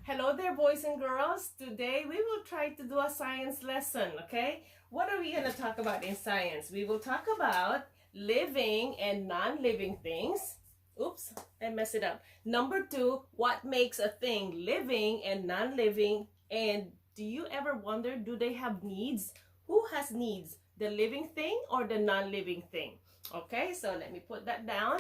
Hello there, boys and girls. Today we will try to do a science lesson, okay? What are we going to talk about in science? We will talk about living and non-living things. Oops, I messed it up. Number 2, what makes a thing living and non-living? And do you ever wonder, do they have needs? Who has needs? The living thing or the non-living thing? Okay, so let me put that down.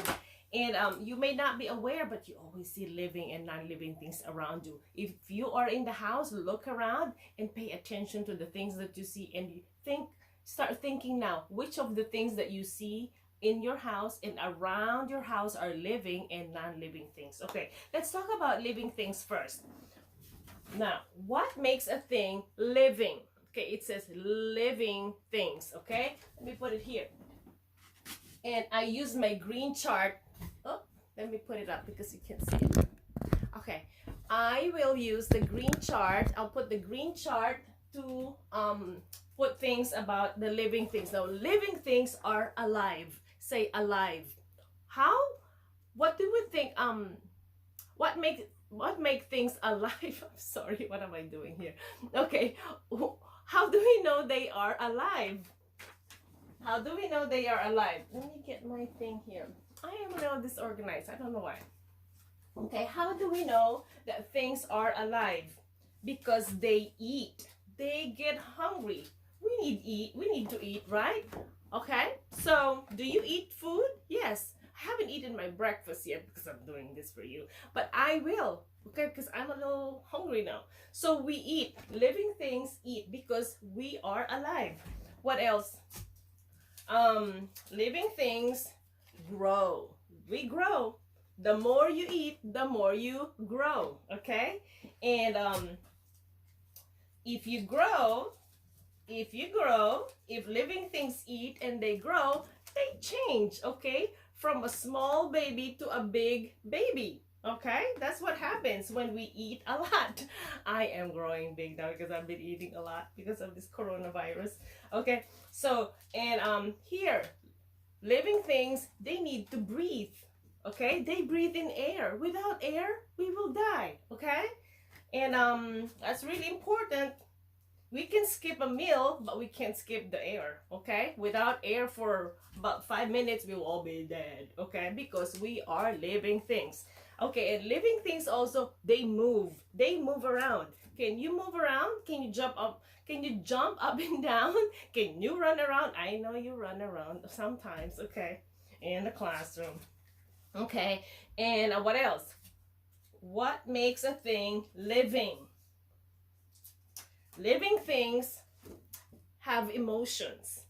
And you may not be aware, but you always see living and non-living things around you. If you are in the house, look around and pay attention to the things that you see, and you start thinking now, which of the things that you see in your house and around your house are living and non-living things. Okay, let's talk about living things first. Now, what makes a thing living? Okay, it says living things. Okay, let me put it here. And I use my green chart. Oh, let me put it up because you can see it. Okay, I will use the green chart. I'll put the green chart to put things about the living things. Now, living things are alive. Say alive. How? What do we think? What make things alive? I'm sorry, what am I doing here? Okay, how do we know they are alive? How do we know they are alive? Let me get my thing here. I am a little disorganized. I don't know why. Okay, how do we know that things are alive? Because they eat. They get hungry. We need to eat, right? Okay, so do you eat food? Yes. I haven't eaten my breakfast yet because I'm doing this for you. But I will, okay, because I'm a little hungry now. So we eat. Living things eat because we are alive. What else? Living things grow. We grow. The more you eat, the more you grow. Okay, and if you grow, if living things eat and they grow, they change. Okay, from a small baby to a big baby. Okay, that's what happens when we eat a lot. I am growing big now because I've been eating a lot because of this coronavirus. Okay, so and here, living things, they need to breathe. Okay, they breathe in air. Without air, we will die. Okay, and that's really important. We can skip a meal, but we can't skip the air. Okay, without air for about 5 minutes, we will all be dead. Okay, because we are living things. Okay, and living things also, they move around. Can you move around? Can you jump up? Can you jump up and down? Can you run around? I know you run around sometimes. Okay, in the classroom. Okay, and what else? What makes a thing living? Living things have emotions.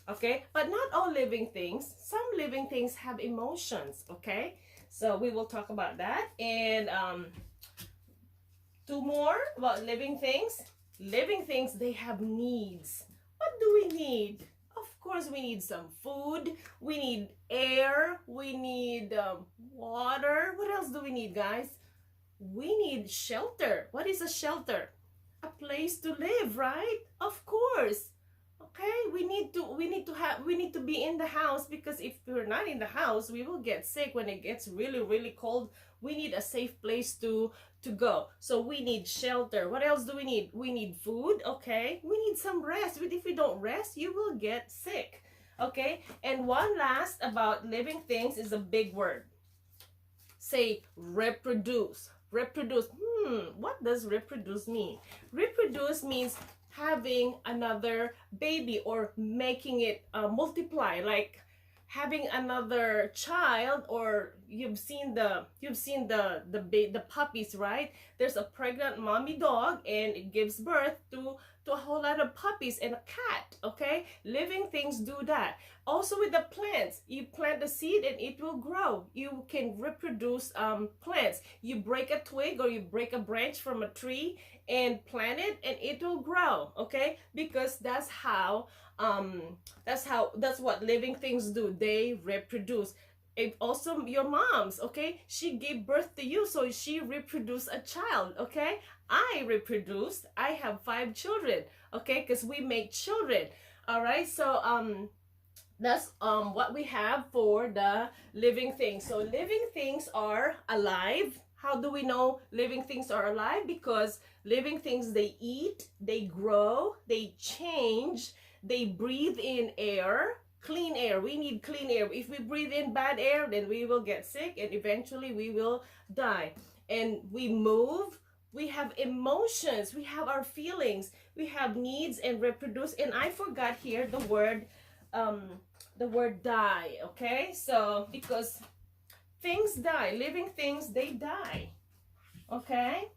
Okay, but not all living things. Some living things have emotions. Okay, so we will talk about that. And 2 more about living things. Living things, they have needs. What do we need? Of course, we need some food. We need air. We need water. What else do we need, guys? We need shelter. What is a shelter? A place to live, right? Of course. Okay, we need to be in the house, because if we're not in the house, we will get sick when it gets really cold. We need a safe place to go. So we need shelter. What else do we need? We need food. Okay, we need some rest. If we don't rest, you will get sick. Okay, and one last about living things is a big word. Say reproduce. Reproduce. What does reproduce mean? Reproduce means having another baby, or making it multiply, like having another child. Or you've seen the puppies, right? There's a pregnant mommy dog and it gives birth to a whole lot of puppies and a cat. Okay, living things do that. Also with the plants, you plant the seed and it will grow. You can reproduce plants. You break a twig or you break a branch from a tree and plant it, and it will grow. Okay, because that's what living things do. They reproduce. It also, your mom's, okay, she gave birth to you, so she reproduced a child. Okay, I reproduced. I have 5 children. Okay, because we make children. All right, so that's what we have for the living things. So living things are alive. How do we know living things are alive? Because living things, they eat, they grow, they change, they breathe in air, clean air. We need clean air. If we breathe in bad air, then we will get sick and eventually we will die. And we move, we have emotions, we have our feelings, we have needs and reproduce. And I forgot here the word die, okay? So because things die, living things, they die, okay?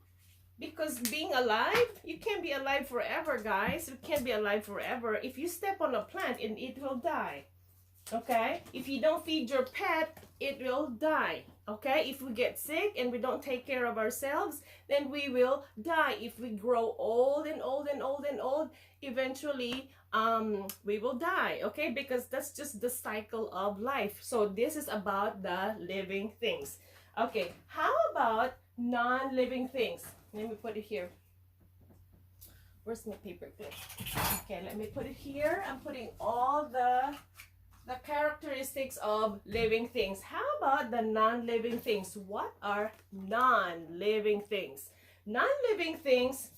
Because being alive, you can't be alive forever, guys. You can't be alive forever. If you step on a plant, and it will die, okay? If you don't feed your pet, it will die, okay? If we get sick and we don't take care of ourselves, then we will die. If we grow old and old and old and old, eventually we will die, okay? Because that's just the cycle of life. So this is about the living things. Okay, how about non-living things? Let me put it here. Where's my paper clip? Okay, let me put it here. I'm putting all the characteristics of living things. How about the non-living things? What are non-living things? Non-living things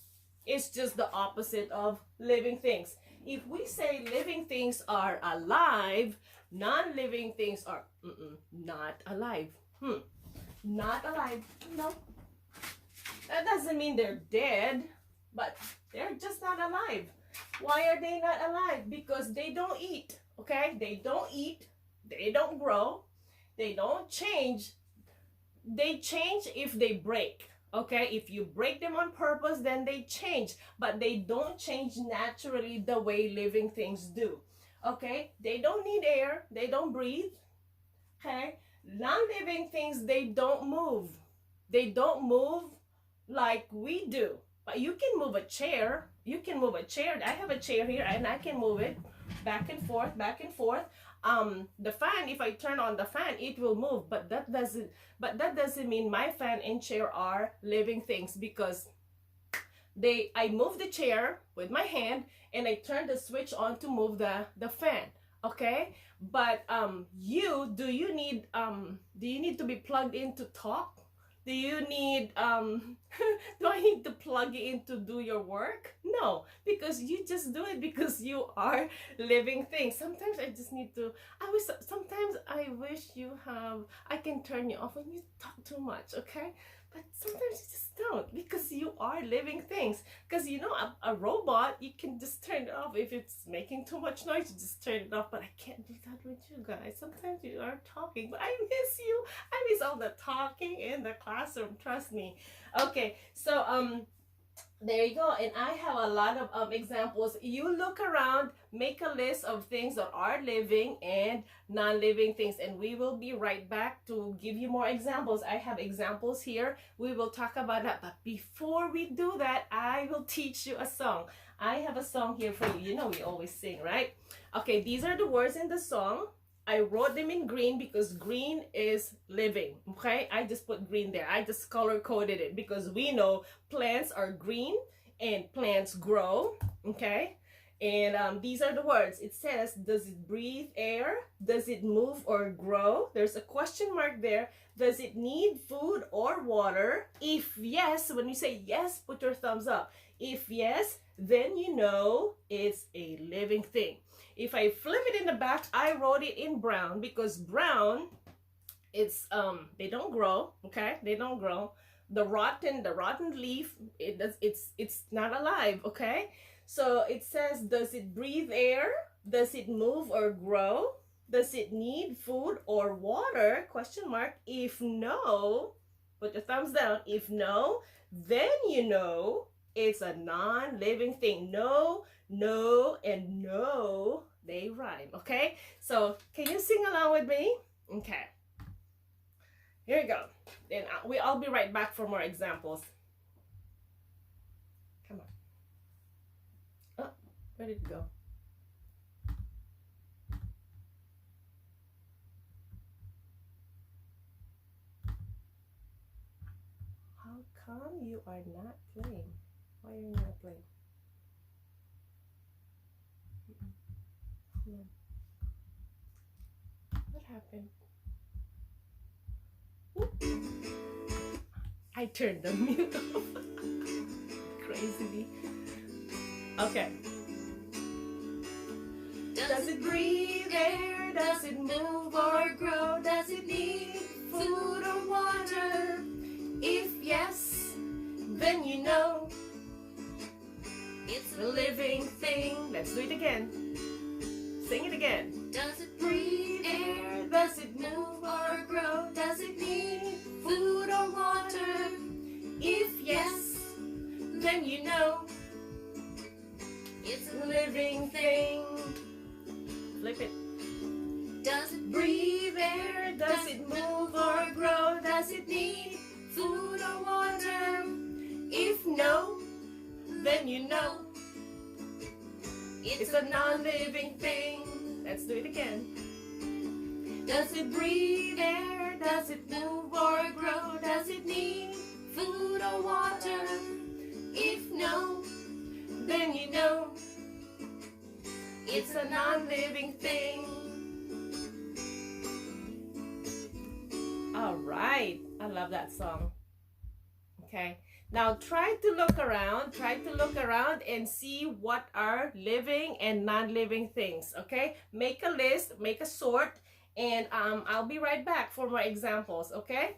is just the opposite of living things. If we say living things are alive, non-living things are not alive. Not alive. No. That doesn't mean they're dead, but they're just not alive. Why are they not alive? Because they don't eat, okay? They don't eat, they don't grow, they don't change. They change if they break, okay? If you break them on purpose, then they change, but they don't change naturally the way living things do, okay? They don't need air, they don't breathe, okay? Non-living things, they don't move. They don't move like we do. But you can move a chair. You can move a chair. I have a chair here and I can move it back and forth, back and forth. The fan, if I turn on the fan, it will move. But that doesn't mean my fan and chair are living things, because I move the chair with my hand and I turn the switch on to move the fan. Okay? But do you need to be plugged in to talk? Do you need do I need to plug you in to do your work? No, because you just do it because you are living things. Sometimes I just need to sometimes I wish I can turn you off when you talk too much, okay? But sometimes you just don't, because you are living things. Because a robot, you can just turn it off. If it's making too much noise, you just turn it off. But I can't do that with you guys. Sometimes you are talking, but I miss you. I miss all the talking in the classroom, trust me. Okay, so there you go. And I have a lot of examples. You look around, make a list of things that are living and non-living things, and we will be right back to give you more examples. I have examples here. We will talk about that. But before we do that, I will teach you a song. I have a song here for you. You know we always sing, right? Okay, these are the words in the song. I wrote them in green because green is living, okay? I just put green there. I just color coded it because we know plants are green and plants grow, okay? And these are the words. It says, does it breathe air? Does it move or grow? There's a question mark there. Does it need food or water? If yes, when you say yes, put your thumbs up. If yes, then you know it's a living thing. If I flip it in the back, I wrote it in brown because brown, it's they don't grow, okay? They don't grow. The rotten leaf, it's not alive, okay? So it says, does it breathe air? Does it move or grow? Does it need food or water? Question mark. If no, put your thumbs down. If no, then you know it's a non-living thing. No, no, and no, they rhyme, okay? So can you sing along with me? Okay. Here we go. Then I'll be right back for more examples. Come on. Oh, where did it go? How come you are not playing? Why are you not playing? What happened? I turned the mute off. Crazily. Okay. Does it breathe air? Does it move or grow? Does it need food or water? If yes, then you know it's a living thing. Let's do it again. Sing it again. Does it breathe air? Does it move or grow? Does it need food or water? If yes, then you know it's a living thing. Flip it. Does it breathe air? Does it move or grow? Does it need food or water? If no, then you know it's a non-living thing. Let's do it again. Does it breathe air? Does it move or grow? Does it need food or water? If no, then you know it's a non-living thing. All right. I love that song. Okay. Now try to look around. Try to look around and see what are living and non-living things. Okay. Make a list. Make a sort. And I'll be right back for more examples. Okay.